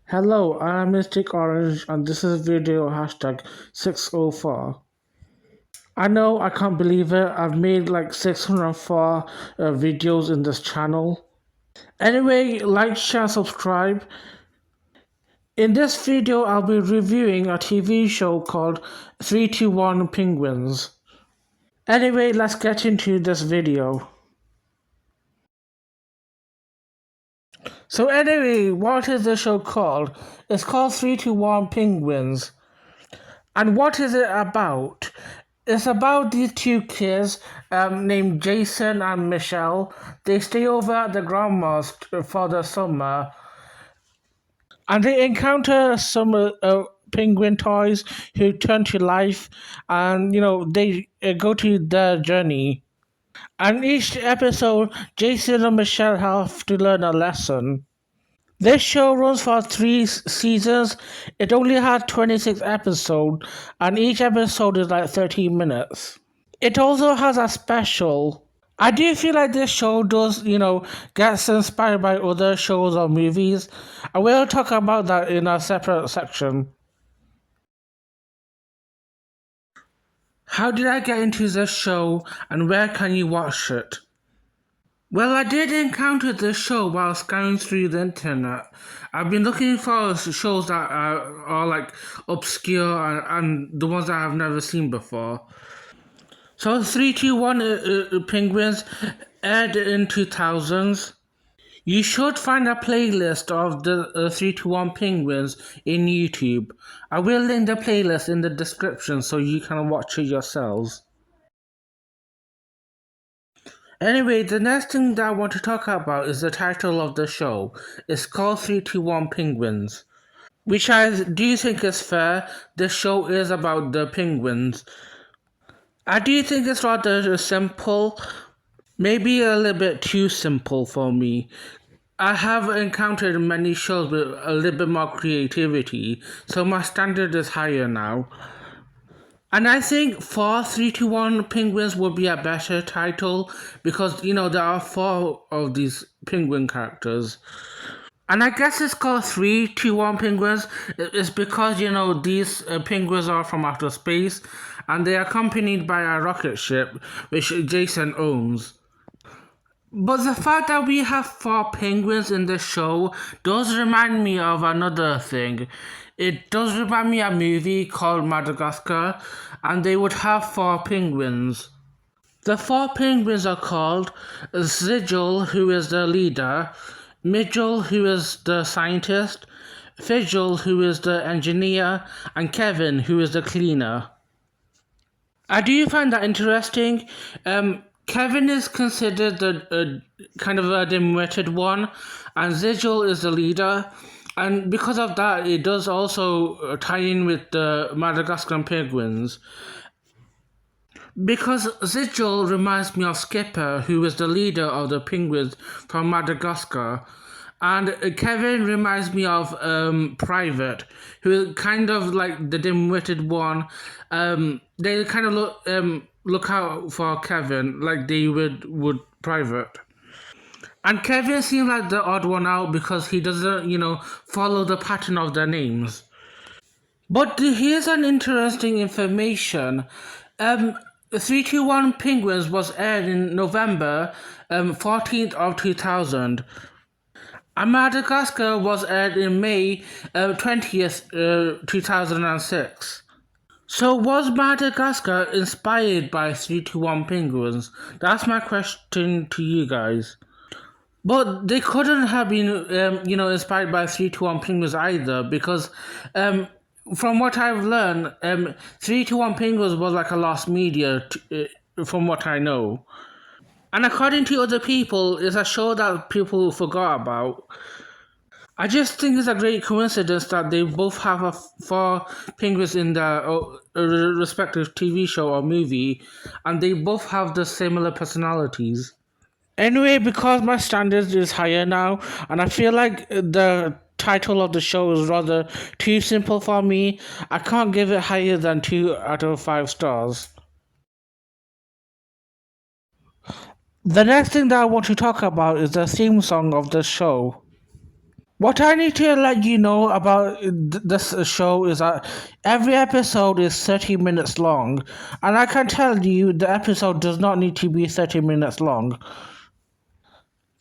Hello, I'm Mystic Orange and this is video hashtag 604. I know I can't believe it, I've made like 604 videos in this channel. Anyway, like, share, subscribe. In this video, I'll be reviewing a TV show called 321 Penguins. Anyway, let's get into this video. So anyway, what is the show called? It's called 321 Penguins. And what is it about? It's about these two kids named Jason and Michelle. They stay over at the grandma's for the summer, and they encounter some penguin toys who turn to life, and they go to their journey. And each episode, Jason and Michelle have to learn a lesson. This show runs for three seasons. It only had 26 episodes, and each episode is like 13 minutes. It also has a special. I do feel like this show does, gets inspired by other shows or movies. I will talk about that in a separate section. How did I get into this show and where can you watch it? Well, I did encounter this show while scanning through the internet. I've been looking for shows that are like obscure and the ones that I've never seen before. So 321 Penguins aired in 2000s. You should find a playlist of the 321 Penguins in YouTube. I will link the playlist in the description so you can watch it yourselves. Anyway, the next thing that I want to talk about is the title of the show. It's called 321 Penguins, which I do think is fair. The show is about the penguins. I do think it's rather simple, maybe a little bit too simple for me. I have encountered many shows with a little bit more creativity, so my standard is higher now. And I think 4321 Penguins would be a better title because, there are four of these penguin characters. And I guess it's called 321 Penguins. It's because, these penguins are from outer space and they are accompanied by a rocket ship which Jason owns. But the fact that we have four penguins in the show does remind me of another thing. It does remind me of a movie called Madagascar, and they would have four penguins. The four penguins are called Zigel, who is the leader, Midgel, who is the scientist, Fidgel, who is the engineer, and Kevin, who is the cleaner. I do find that interesting. Kevin is considered the kind of a dim-witted one, and Zigel is the leader. And because of that, it does also tie in with the Madagascar penguins. Because Zigel reminds me of Skipper, who is the leader of the penguins from Madagascar. And Kevin reminds me of Private, who is kind of like the dim-witted one. They kind of look out for Kevin like they would Private. And Kevin seems like the odd one out because he doesn't, follow the pattern of their names. But here's an interesting information. 321 Penguins was aired in November 14th of 2000. And Madagascar was aired in May 20th, 2006. So was Madagascar inspired by 321 Penguins? That's my question to you guys. But they couldn't have been, inspired by 321 Penguins either because from what I've learned, 321 Penguins was like a lost media, from what I know. And according to other people, it's a show that people forgot about. I just think it's a great coincidence that they both have four penguins in their respective TV show or movie, and they both have the similar personalities. Anyway, because my standards is higher now, and I feel like the title of the show is rather too simple for me, I can't give it higher than 2 out of 5 stars. The next thing that I want to talk about is the theme song of the show. What I need to let you know about this show is that every episode is 30 minutes long, and I can tell you the episode does not need to be 30 minutes long.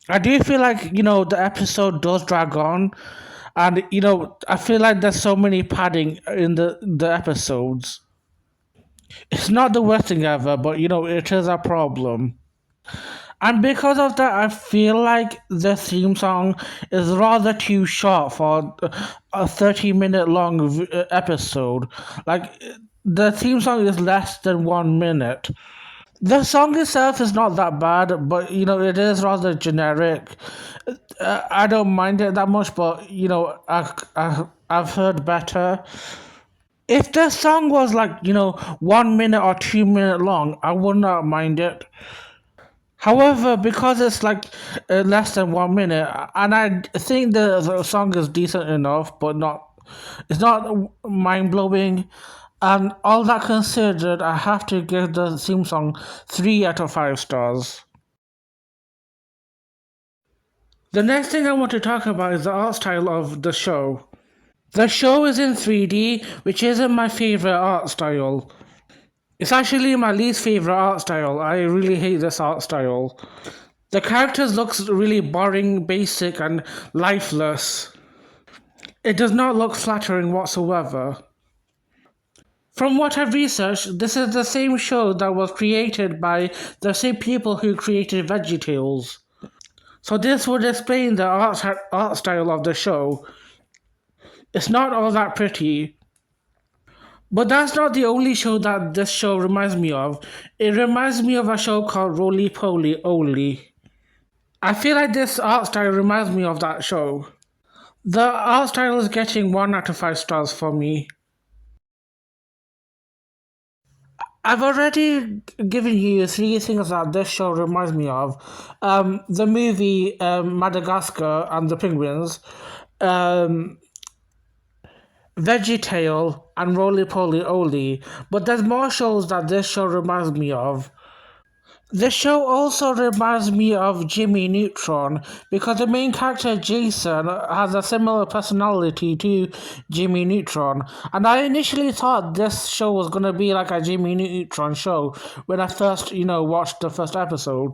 I do feel like, the episode does drag on, and, I feel like there's so many padding in the episodes. It's not the worst thing ever, but, it is a problem. And because of that, I feel like the theme song is rather too short for a 30-minute long episode. Like, the theme song is less than 1 minute. The song itself is not that bad, but it is rather generic. I don't mind it that much, but I've heard better. If the song was like 1 minute or 2 minute long, I would not mind it. However, because it's like less than 1 minute, and I think the song is decent enough, but it's not mind blowing. And all that considered, I have to give the theme song 3 out of 5 stars. The next thing I want to talk about is the art style of the show. The show is in 3D, which isn't my favorite art style. It's actually my least favorite art style. I really hate this art style. The characters looks really boring, basic, and lifeless. It does not look flattering whatsoever. From what I've researched, this is the same show that was created by the same people who created VeggieTales. So this would explain the art style of the show. It's not all that pretty. But that's not the only show that this show reminds me of. It reminds me of a show called Roly Poly Oly. I feel like this art style reminds me of that show. The art style is getting 1 out of 5 stars for me. I've already given you 3 things that this show reminds me of. The movie Madagascar and the Penguins, um, VeggieTale, and Roly Poly Oly. But there's more shows that this show reminds me of. The show also reminds me of Jimmy Neutron because the main character Jason has a similar personality to Jimmy Neutron. And I initially thought this show was going to be like a Jimmy Neutron show when I first, watched the first episode.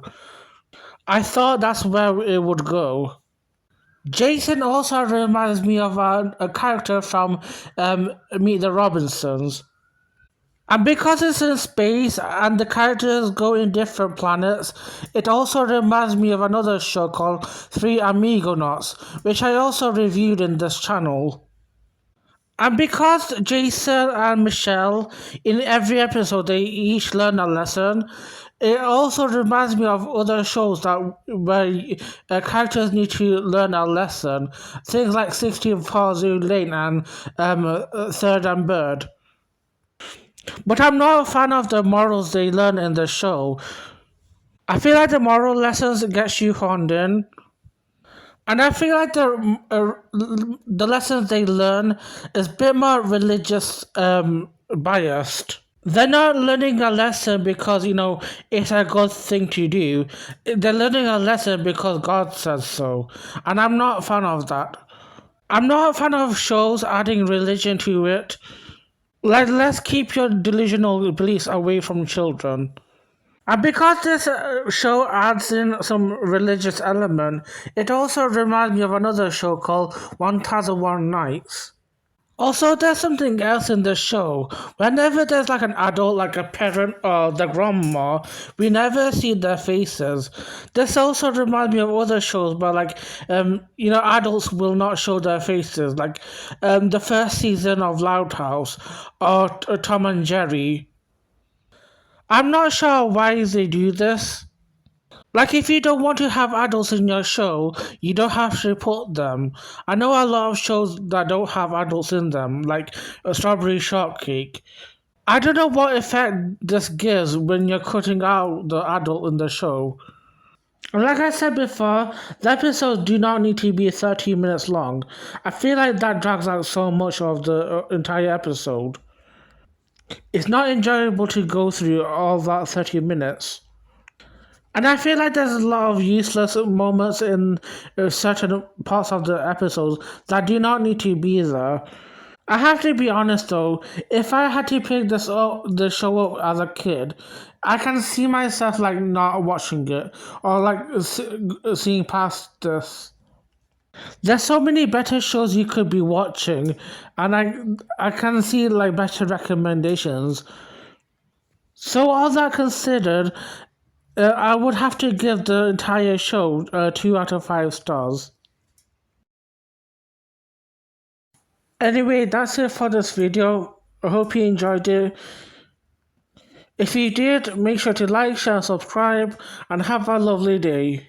I thought that's where it would go. Jason also reminds me of a character from Meet the Robinsons. And because it's in space and the characters go in different planets, it also reminds me of another show called Three Amigonauts, which I also reviewed in this channel. And because Jason and Michelle, in every episode, they each learn a lesson, it also reminds me of other shows that where characters need to learn a lesson. Things like 16 Zoo Lane and Third and Bird. But I'm not a fan of the morals they learn in the show. I feel like the moral lessons get you honed in. And I feel like the lessons they learn is a bit more religious biased. They're not learning a lesson because, it's a good thing to do. They're learning a lesson because God says so. And I'm not a fan of that. I'm not a fan of shows adding religion to it. Let's keep your delusional beliefs away from children. And because this show adds in some religious element, it also reminds me of another show called 1001 Nights. Also, there's something else in the show. Whenever there's like an adult, like a parent or the grandma, we never see their faces. This also reminds me of other shows where, like, adults will not show their faces, like the first season of Loud House or Tom and Jerry. I'm not sure why they do this. Like, if you don't want to have adults in your show, you don't have to put them. I know a lot of shows that don't have adults in them, like Strawberry Shortcake. I don't know what effect this gives when you're cutting out the adult in the show. And like I said before, the episodes do not need to be 30 minutes long. I feel like that drags out so much of the entire episode. It's not enjoyable to go through all that 30 minutes. And I feel like there's a lot of useless moments in certain parts of the episodes that do not need to be there. I have to be honest though, if I had to pick the show up as a kid, I can see myself like not watching it or like seeing past this. There's so many better shows you could be watching, and I can see like better recommendations. So all that considered, I would have to give the entire show 2 out of 5 stars. Anyway, that's it for this video. I hope you enjoyed it. If you did, make sure to like, share, and subscribe, and have a lovely day.